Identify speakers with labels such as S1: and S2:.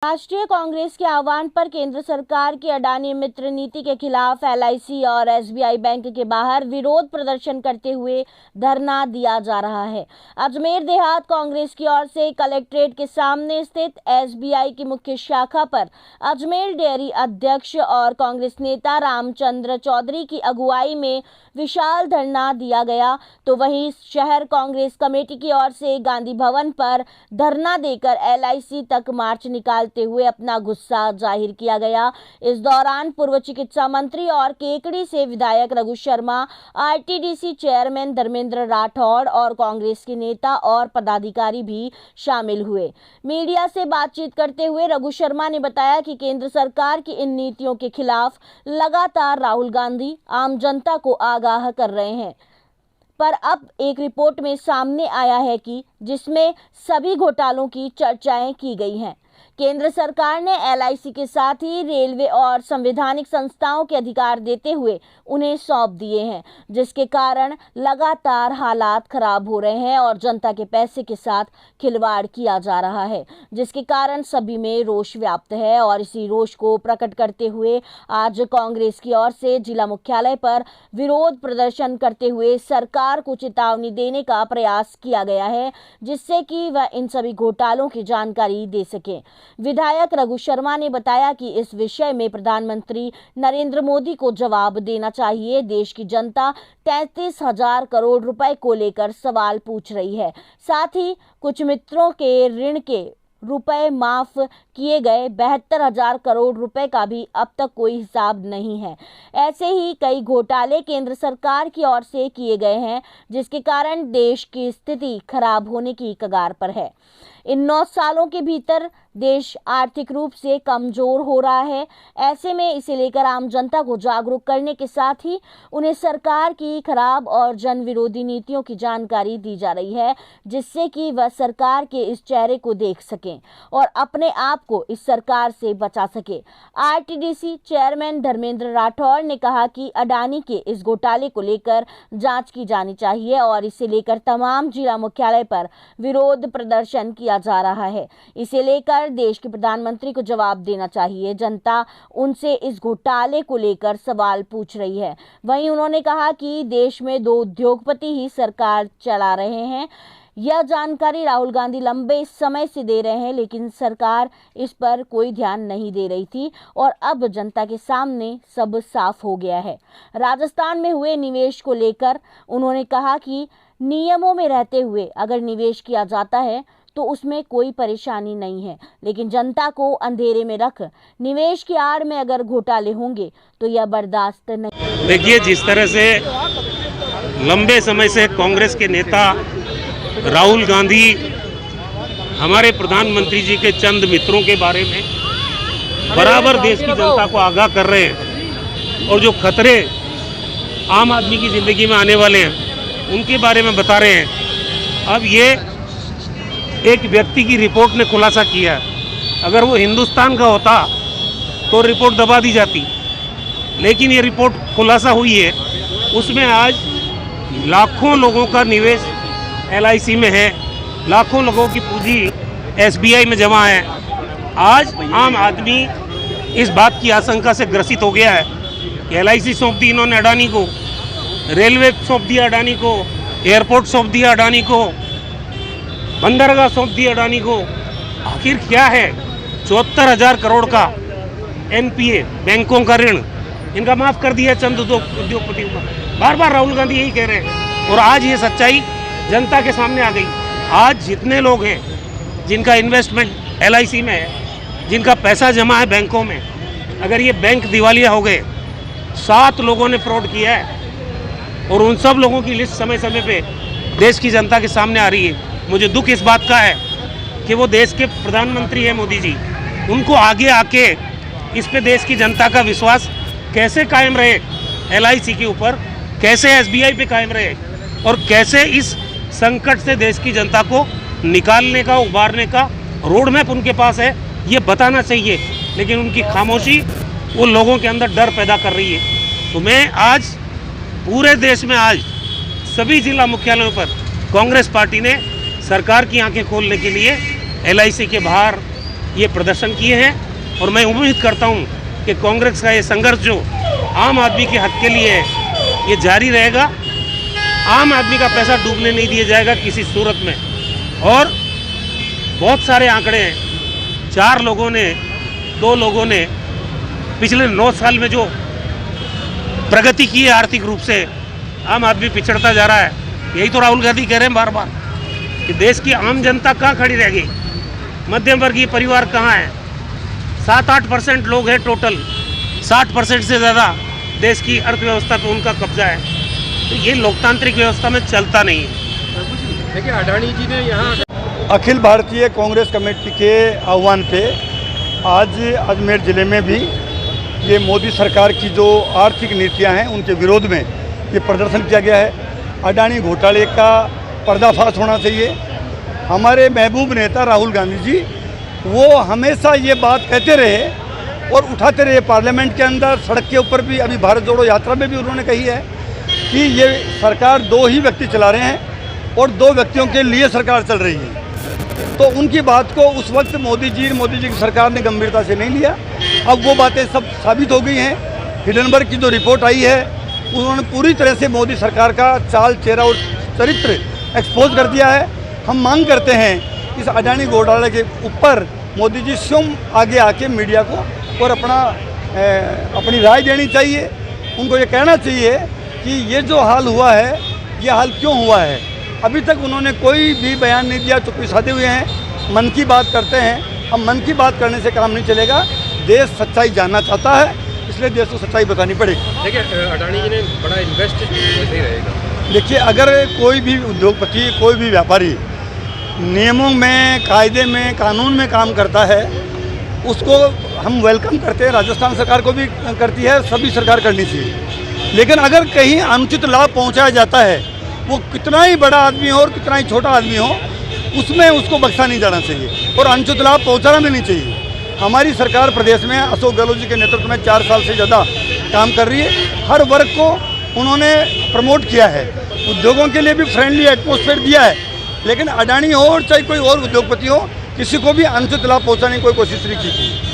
S1: राष्ट्रीय कांग्रेस के आह्वान पर केंद्र सरकार की अडानी मित्र नीति के खिलाफ एलआईसी और एसबीआई बैंक के बाहर विरोध प्रदर्शन करते हुए धरना दिया जा रहा है। अजमेर देहात कांग्रेस की ओर से कलेक्ट्रेट के सामने स्थित एसबीआई की मुख्य शाखा पर अजमेर डेयरी अध्यक्ष और कांग्रेस नेता रामचंद्र चौधरी की अगुवाई में विशाल धरना दिया गया, तो वहीं शहर कांग्रेस कमेटी की ओर से गांधी भवन पर धरना देकर एलआईसी तक मार्च निकालते हुए अपना गुस्सा जाहिर किया गया। इस दौरान पूर्व चिकित्सा मंत्री और केकड़ी से विधायक रघु शर्मा, आरटीडीसी चेयरमैन धर्मेंद्र राठौड़ और कांग्रेस के नेता और पदाधिकारी भी शामिल हुए। मीडिया से बातचीत करते हुए रघु शर्मा ने बताया कि केंद्र सरकार की इन नीतियों के खिलाफ लगातार राहुल गांधी आम जनता को आगाह कर रहे हैं, पर अब एक रिपोर्ट में सामने आया है कि जिसमें सभी घोटालों की चर्चाएं की गई हैं। केंद्र सरकार ने एलआईसी के साथ ही रेलवे और संवैधानिक संस्थाओं के अधिकार देते हुए उन्हें सौंप दिए हैं, जिसके कारण लगातार हालात खराब हो रहे हैं और जनता के पैसे के साथ खिलवाड़ किया जा रहा है, जिसके कारण सभी में रोष व्याप्त है। और इसी रोष को प्रकट करते हुए आज कांग्रेस की ओर से जिला मुख्यालय पर विरोध प्रदर्शन करते हुए सरकार को चेतावनी देने का प्रयास किया गया है, जिससे कि वह इन सभी घोटालों की जानकारी दे सके। विधायक रघु शर्मा ने बताया कि इस विषय में प्रधानमंत्री नरेंद्र मोदी को जवाब देना चाहिए। देश की जनता 33,000 करोड़ रुपए को लेकर सवाल पूछ रही है। साथ ही कुछ मित्रों के ऋण के रुपए माफ किए गए 72,000 करोड़ रुपए का भी अब तक कोई हिसाब नहीं है। ऐसे ही कई घोटाले केंद्र सरकार की ओर से किए गए हैं, जिसके कारण देश की स्थिति खराब होने की कगार पर है। इन 9 सालों के भीतर देश आर्थिक रूप से कमजोर हो रहा है। ऐसे में इसे लेकर आम जनता को जागरूक करने के साथ ही उन्हें सरकार की खराब और जन विरोधी नीतियों की जानकारी दी जा रही है, जिससे कि वह सरकार के इस चेहरे को देख सकें और अपने आप को इस सरकार से बचा सके। आरटीडीसी चेयरमैन धर्मेंद्र राठौड़ ने कहा कि अडानी के इस घोटाले को लेकर जांच की जानी चाहिए और इसे लेकर तमाम जिला मुख्यालय पर विरोध प्रदर्शन किया जा रहा है। इसे लेकर देश के प्रधानमंत्री को जवाब देना चाहिए। जनता उनसे इस घोटाले को लेकर सवाल पूछ रही है। वहीं उन्होंने कहा कि देश में 2 उद्योगपति ही सरकार चला रहे हैं। यह जानकारी राहुल गांधी लंबे समय से दे रहे हैं, लेकिन सरकार इस पर कोई ध्यान नहीं दे रही थी और अब जनता के सामने सब साफ हो गया है। राजस्थान में हुए निवेश को लेकर उन्होंने कहा कि नियमों में रहते हुए अगर निवेश किया जाता है तो उसमें कोई परेशानी नहीं है, लेकिन जनता को अंधेरे में रख निवेश की आड़ में अगर घोटाले होंगे तो यह बर्दाश्त नहीं।
S2: देखिए, जिस तरह से लंबे समय से कांग्रेस के नेता राहुल गांधी हमारे प्रधानमंत्री जी के चंद मित्रों के बारे में बराबर देश की जनता को आगाह कर रहे हैं और जो खतरे आम आदमी की ज़िंदगी में आने वाले हैं उनके बारे में बता रहे हैं। अब ये एक व्यक्ति की रिपोर्ट ने खुलासा किया है। अगर वो हिंदुस्तान का होता तो रिपोर्ट दबा दी जाती, लेकिन ये रिपोर्ट खुलासा हुई है। उसमें आज लाखों लोगों का निवेश एलआईसी में है, लाखों लोगों की पूंजी एसबीआई में जमा है। आज आम आदमी इस बात की आशंका से ग्रसित हो गया है कि एलआईसी सौंप दी इन्होंने अडानी को, रेलवे सौंप दिया अडानी को, एयरपोर्ट सौंप दिया अडानी को, बंदरगाह सौंप दिया अडानी को। आखिर क्या है? 74,000 करोड़ का एनपीए बैंकों का ऋण इनका माफ कर दिया चंद उद्योगपतियों का। बार बार राहुल गांधी यही कह रहे हैं और आज ये सच्चाई जनता के सामने आ गई। आज जितने लोग हैं जिनका इन्वेस्टमेंट एलआईसी में है, जिनका पैसा जमा है बैंकों में, अगर ये बैंक दिवालिया हो गए, 7 लोगों ने फ्रॉड किया है और उन सब लोगों की लिस्ट समय समय पे देश की जनता के सामने आ रही है। मुझे दुख इस बात का है कि वो देश के प्रधानमंत्री हैं मोदी जी, उनको आगे आके इस पे देश की जनता का विश्वास कैसे कायम रहे, एलआईसी के ऊपर कैसे एसबीआई पे कायम रहे और कैसे इस संकट से देश की जनता को निकालने का, उबारने का रोड मैप उनके पास है, ये बताना चाहिए। लेकिन उनकी खामोशी वो लोगों के अंदर डर पैदा कर रही है। तो मैं आज पूरे देश में आज सभी जिला मुख्यालयों पर कांग्रेस पार्टी ने सरकार की आंखें खोलने के लिए एलआईसी के बाहर ये प्रदर्शन किए हैं और मैं उम्मीद करता हूँ कि कांग्रेस का ये संघर्ष जो आम आदमी के हक के लिए है ये जारी रहेगा। आम आदमी का पैसा डूबने नहीं दिया जाएगा किसी सूरत में। और बहुत सारे आंकड़े हैं, 2 लोगों ने पिछले 9 साल में जो प्रगति की है आर्थिक रूप से, आम आदमी पिछड़ता जा रहा है। यही तो राहुल गांधी कह रहे हैं बार बार कि देश की आम जनता कहाँ खड़ी रह गई, मध्यम वर्गीय परिवार कहाँ है। 7-8% लोग हैं टोटल, 60% से ज़्यादा देश की अर्थव्यवस्था पे उनका कब्जा है। तो ये लोकतांत्रिक व्यवस्था में चलता नहीं है।
S3: देखिए, अडानी जी ने यहाँ
S4: अखिल भारतीय कांग्रेस कमेटी के आह्वान पे आज अजमेर ज़िले में भी ये मोदी सरकार की जो आर्थिक नीतियां हैं उनके विरोध में ये प्रदर्शन किया गया है। अडानी घोटाले का पर्दाफाश होना चाहिए। हमारे महबूब नेता राहुल गांधी जी वो हमेशा ये बात कहते रहे और उठाते रहे, पार्लियामेंट के अंदर, सड़क के ऊपर भी, अभी भारत जोड़ो यात्रा में भी उन्होंने कही है कि ये सरकार 2 ही व्यक्ति चला रहे हैं और 2 व्यक्तियों के लिए सरकार चल रही है। तो उनकी बात को उस वक्त मोदी जी की सरकार ने गंभीरता से नहीं लिया। अब वो बातें सब साबित हो गई हैं। हिडनबर्ग की जो रिपोर्ट आई है उन्होंने पूरी तरह से मोदी सरकार का चाल, चेहरा और चरित्र एक्सपोज कर दिया है। हम मांग करते हैं इस अडानी घोटाले के ऊपर मोदी जी स्वयं आगे आके मीडिया को और अपनी राय देनी चाहिए। उनको ये कहना चाहिए कि ये जो हाल हुआ है ये हाल क्यों हुआ है। अभी तक उन्होंने कोई भी बयान नहीं दिया, चुप्पी साधे हुए हैं। मन की बात करते हैं। अब मन की बात करने से काम नहीं चलेगा। देश सच्चाई जानना चाहता है, इसलिए देश को सच्चाई बतानी पड़ेगी।
S3: देखिए, अडानी जी ने बड़ा इन्वेस्ट वैसे ही रहेगा।
S4: देखिए, अगर कोई भी उद्योगपति, कोई भी व्यापारी नियमों में, कायदे में, कानून में काम करता है उसको हम वेलकम करते हैं। राजस्थान सरकार को भी करती है, सभी सरकार करनी चाहिए। लेकिन अगर कहीं अनुचित लाभ पहुंचाया जाता है, वो कितना ही बड़ा आदमी हो और कितना ही छोटा आदमी हो, उसमें उसको बख्शा नहीं जाना चाहिए और अनुचित लाभ पहुँचाना भी नहीं चाहिए। हमारी सरकार प्रदेश में अशोक गहलोत जी के नेतृत्व में 4 साल से ज़्यादा काम कर रही है। हर वर्ग को उन्होंने प्रमोट किया है, उद्योगों के लिए भी फ्रेंडली एटमॉस्फेयर दिया है। लेकिन अडानी हो और चाहे कोई और उद्योगपति हो, किसी को भी अनुचित लाभ पहुँचाने की कोई कोशिश नहीं की थी।